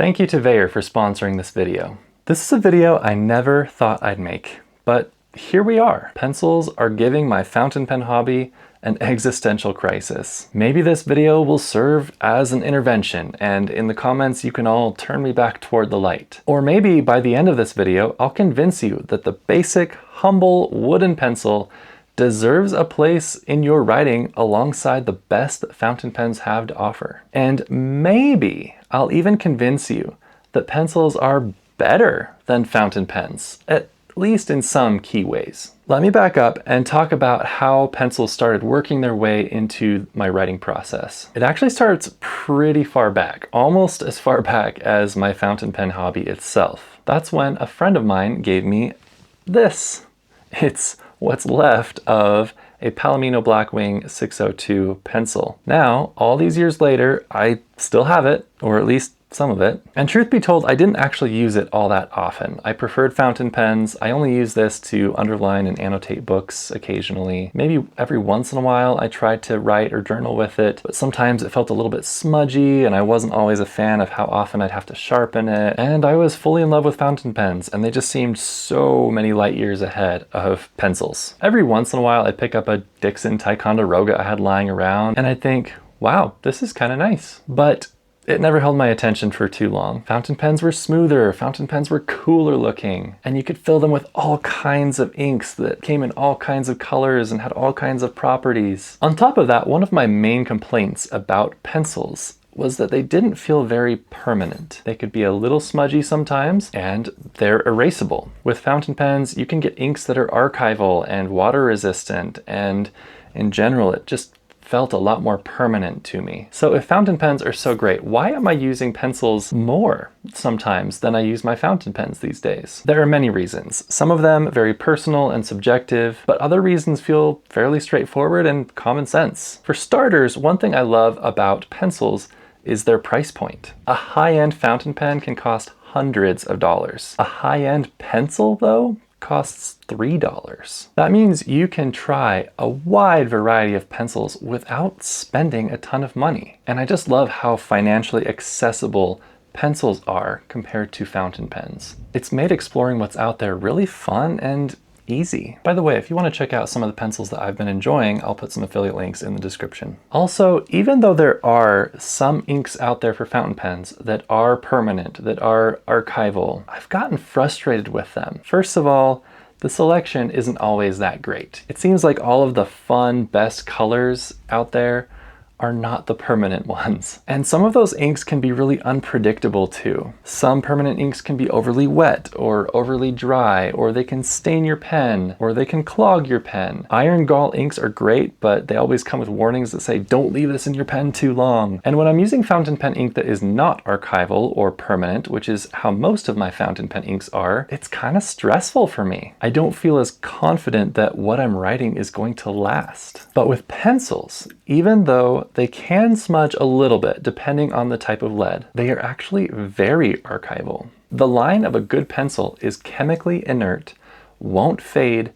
Thank you to Vaer for sponsoring this video. This is a video I never thought I'd make, but here we are. Pencils are giving my fountain pen hobby an existential crisis. Maybe this video will serve as an intervention, and in the comments you can all turn me back toward the light. Or maybe by the end of this video, I'll convince you that the basic, humble wooden pencil deserves a place in your writing alongside the best that fountain pens have to offer. And maybe I'll even convince you that pencils are better than fountain pens, at least in some key ways. Let me back up and talk about how pencils started working their way into my writing process. It actually starts pretty far back, almost as far back as my fountain pen hobby itself. That's when a friend of mine gave me this. It's what's left of a Palomino Blackwing 602 pencil. Now, all these years later, I still have it, or at least some of it. And truth be told, I didn't actually use it all that often. I preferred fountain pens. I only use this to underline and annotate books occasionally. Maybe every once in a while I tried to write or journal with it, but sometimes it felt a little bit smudgy and I wasn't always a fan of how often I'd have to sharpen it. And I was fully in love with fountain pens and they just seemed so many light years ahead of pencils. Every once in a while I'd pick up a Dixon Ticonderoga I had lying around and I'd think, wow, this is kind of nice. But it never held my attention for too long. Fountain pens were smoother, fountain pens were cooler looking, and you could fill them with all kinds of inks that came in all kinds of colors and had all kinds of properties. On top of that, one of my main complaints about pencils was that they didn't feel very permanent. They could be a little smudgy sometimes, and they're erasable. With fountain pens, you can get inks that are archival and water resistant, and in general, it just felt a lot more permanent to me. So if fountain pens are so great, why am I using pencils more sometimes than I use my fountain pens these days? There are many reasons. Some of them very personal and subjective, but other reasons feel fairly straightforward and common sense. For starters, one thing I love about pencils is their price point. A high-end fountain pen can cost hundreds of dollars. A high-end pencil, though, costs $3. That means you can try a wide variety of pencils without spending a ton of money. And I just love how financially accessible pencils are compared to fountain pens. It's made exploring what's out there really fun and easy. By the way, if you want to check out some of the pencils that I've been enjoying, I'll put some affiliate links in the description. Also, even though there are some inks out there for fountain pens that are permanent, that are archival, I've gotten frustrated with them. First of all, the selection isn't always that great. It seems like all of the fun, best colors out there are not the permanent ones. And some of those inks can be really unpredictable too. Some permanent inks can be overly wet or overly dry, or they can stain your pen, or they can clog your pen. Iron gall inks are great, but they always come with warnings that say, don't leave this in your pen too long. And when I'm using fountain pen ink that is not archival or permanent, which is how most of my fountain pen inks are, it's kind of stressful for me. I don't feel as confident that what I'm writing is going to last. But with pencils, even though they can smudge a little bit depending on the type of lead, they are actually very archival. The line of a good pencil is chemically inert, won't fade,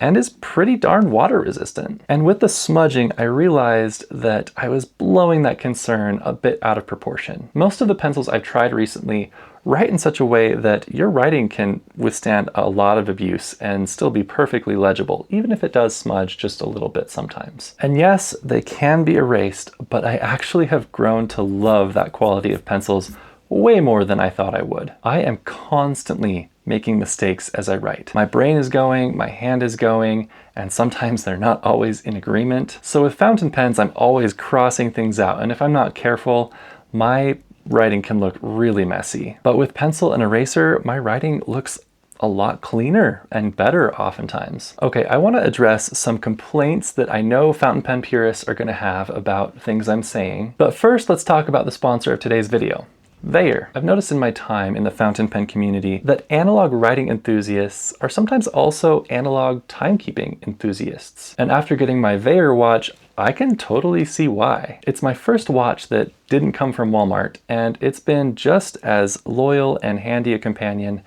and is pretty darn water resistant. And with the smudging, I realized that I was blowing that concern a bit out of proportion. Most of the pencils I've tried recently write in such a way that your writing can withstand a lot of abuse and still be perfectly legible, even if it does smudge just a little bit sometimes. And yes, they can be erased, but I actually have grown to love that quality of pencils way more than I thought I would. I am constantly making mistakes as I write. My brain is going, my hand is going, and sometimes they're not always in agreement. So with fountain pens, I'm always crossing things out, and if I'm not careful, my writing can look really messy. But with pencil and eraser, my writing looks a lot cleaner and better oftentimes. Okay, I want to address some complaints that I know fountain pen purists are going to have about things I'm saying. But first, let's talk about the sponsor of today's video, Vaer. I've noticed in my time in the fountain pen community that analog writing enthusiasts are sometimes also analog timekeeping enthusiasts. And after getting my Vaer watch, I can totally see why. It's my first watch that didn't come from Walmart, and it's been just as loyal and handy a companion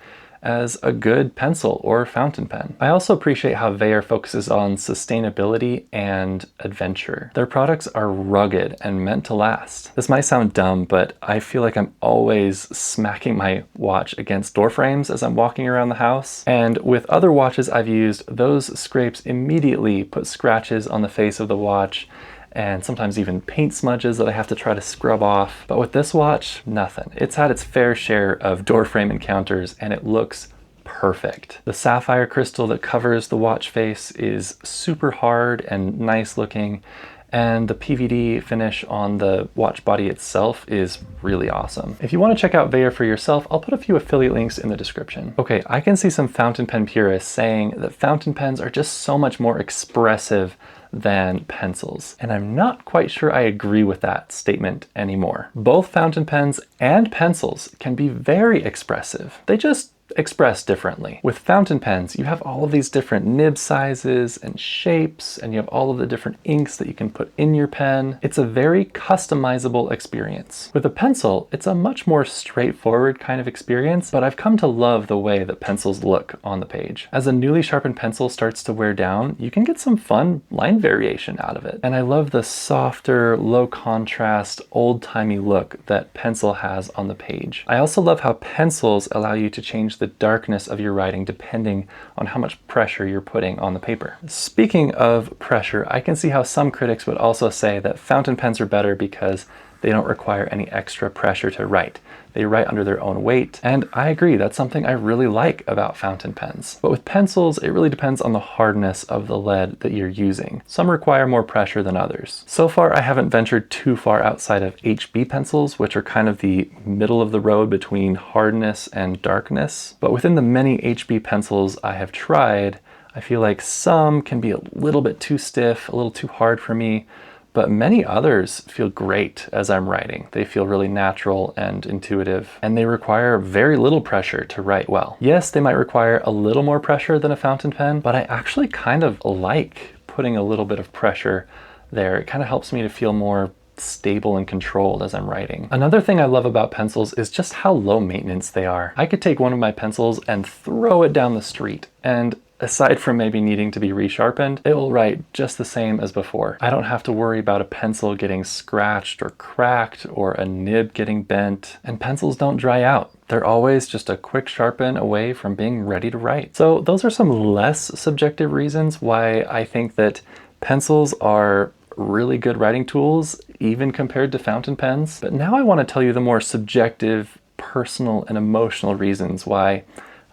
as a good pencil or fountain pen. I also appreciate how Vaer focuses on sustainability and adventure. Their products are rugged and meant to last. This might sound dumb, but I feel like I'm always smacking my watch against door frames as I'm walking around the house. And with other watches I've used, those scrapes immediately put scratches on the face of the watch, and sometimes even paint smudges that I have to try to scrub off. But with this watch, nothing. It's had its fair share of door frame encounters, and it looks perfect. The sapphire crystal that covers the watch face is super hard and nice looking, and the PVD finish on the watch body itself is really awesome. If you want to check out Vaer for yourself, I'll put a few affiliate links in the description. Okay, I can see some fountain pen purists saying that fountain pens are just so much more expressive than pencils, and I'm not quite sure I agree with that statement anymore. Both fountain pens and pencils can be very expressive. They just express differently. With fountain pens, you have all of these different nib sizes and shapes, and you have all of the different inks that you can put in your pen. It's a very customizable experience. With a pencil, it's a much more straightforward kind of experience, but I've come to love the way that pencils look on the page. As a newly sharpened pencil starts to wear down, you can get some fun line variation out of it. And I love the softer, low contrast, old-timey look that pencil has on the page. I also love how pencils allow you to change the darkness of your writing depending on how much pressure you're putting on the paper. Speaking of pressure, I can see how some critics would also say that fountain pens are better because they don't require any extra pressure to write. They write under their own weight, and I agree, that's something I really like about fountain pens. But with pencils, it really depends on the hardness of the lead that you're using. Some require more pressure than others. So far, I haven't ventured too far outside of HB pencils, which are kind of the middle of the road between hardness and darkness. But within the many HB pencils I have tried, I feel like some can be a little bit too stiff, a little too hard for me, but many others feel great as I'm writing. They feel really natural and intuitive, and they require very little pressure to write well. Yes, they might require a little more pressure than a fountain pen, but I actually kind of like putting a little bit of pressure there. It kind of helps me to feel more stable and controlled as I'm writing. Another thing I love about pencils is just how low maintenance they are. I could take one of my pencils and throw it down the street, and aside from maybe needing to be resharpened, it will write just the same as before. I don't have to worry about a pencil getting scratched or cracked or a nib getting bent, and pencils don't dry out. They're always just a quick sharpen away from being ready to write. So those are some less subjective reasons why I think that pencils are really good writing tools, even compared to fountain pens. But now I want to tell you the more subjective, personal, and emotional reasons why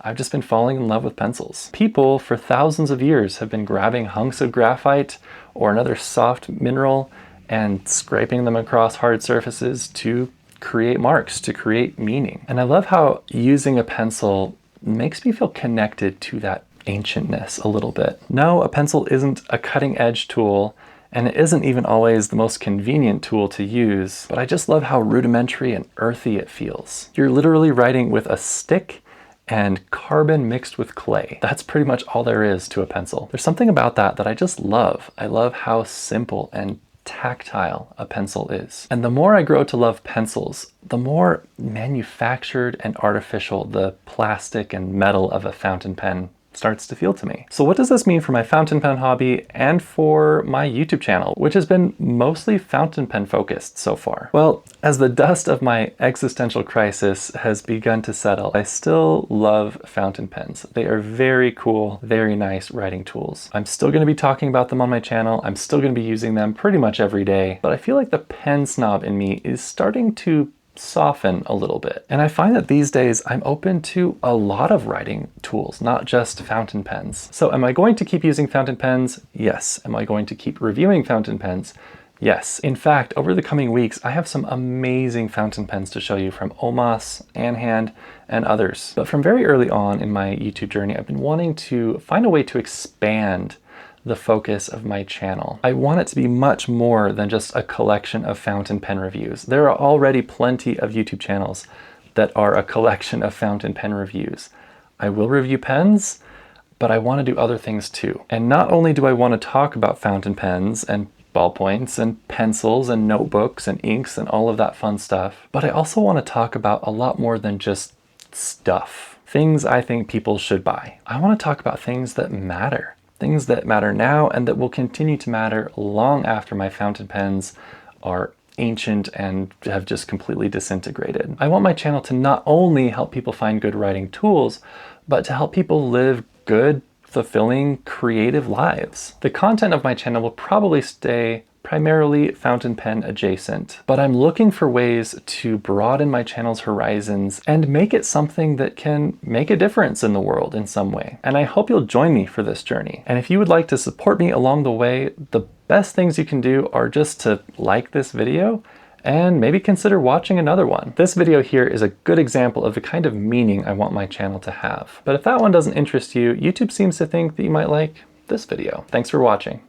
I've just been falling in love with pencils. People for thousands of years have been grabbing hunks of graphite or another soft mineral and scraping them across hard surfaces to create marks, to create meaning. And I love how using a pencil makes me feel connected to that ancientness a little bit. No, a pencil isn't a cutting edge tool, and it isn't even always the most convenient tool to use, but I just love how rudimentary and earthy it feels. You're literally writing with a stick and carbon mixed with clay. That's pretty much all there is to a pencil. There's something about that that I just love. I love how simple and tactile a pencil is. And the more I grow to love pencils, the more manufactured and artificial the plastic and metal of a fountain pen starts to feel to me. So what does this mean for my fountain pen hobby and for my YouTube channel, which has been mostly fountain pen focused so far? Well, as the dust of my existential crisis has begun to settle, I still love fountain pens. They are very cool, very nice writing tools. I'm still going to be talking about them on my channel. I'm still going to be using them pretty much every day, but I feel like the pen snob in me is starting to soften a little bit. And I find that these days I'm open to a lot of writing tools, not just fountain pens. So am I going to keep using fountain pens? Yes. Am I going to keep reviewing fountain pens? Yes. In fact, over the coming weeks, I have some amazing fountain pens to show you from Omas, Anhand, and others. But from very early on in my YouTube journey, I've been wanting to find a way to expand the focus of my channel. I want it to be much more than just a collection of fountain pen reviews. There are already plenty of YouTube channels that are a collection of fountain pen reviews. I will review pens, but I want to do other things too. And not only do I want to talk about fountain pens and ballpoints and pencils and notebooks and inks and all of that fun stuff, but I also want to talk about a lot more than just stuff. things I think people should buy. I want to talk about things that matter. Things that matter now and that will continue to matter long after my fountain pens are ancient and have just completely disintegrated. I want my channel to not only help people find good writing tools, but to help people live good, fulfilling, creative lives. The content of my channel will probably stay primarily fountain pen adjacent, but I'm looking for ways to broaden my channel's horizons and make it something that can make a difference in the world in some way. And I hope you'll join me for this journey. And if you would like to support me along the way, the best things you can do are just to like this video and maybe consider watching another one. This video here is a good example of the kind of meaning I want my channel to have. But if that one doesn't interest you, YouTube seems to think that you might like this video. Thanks for watching.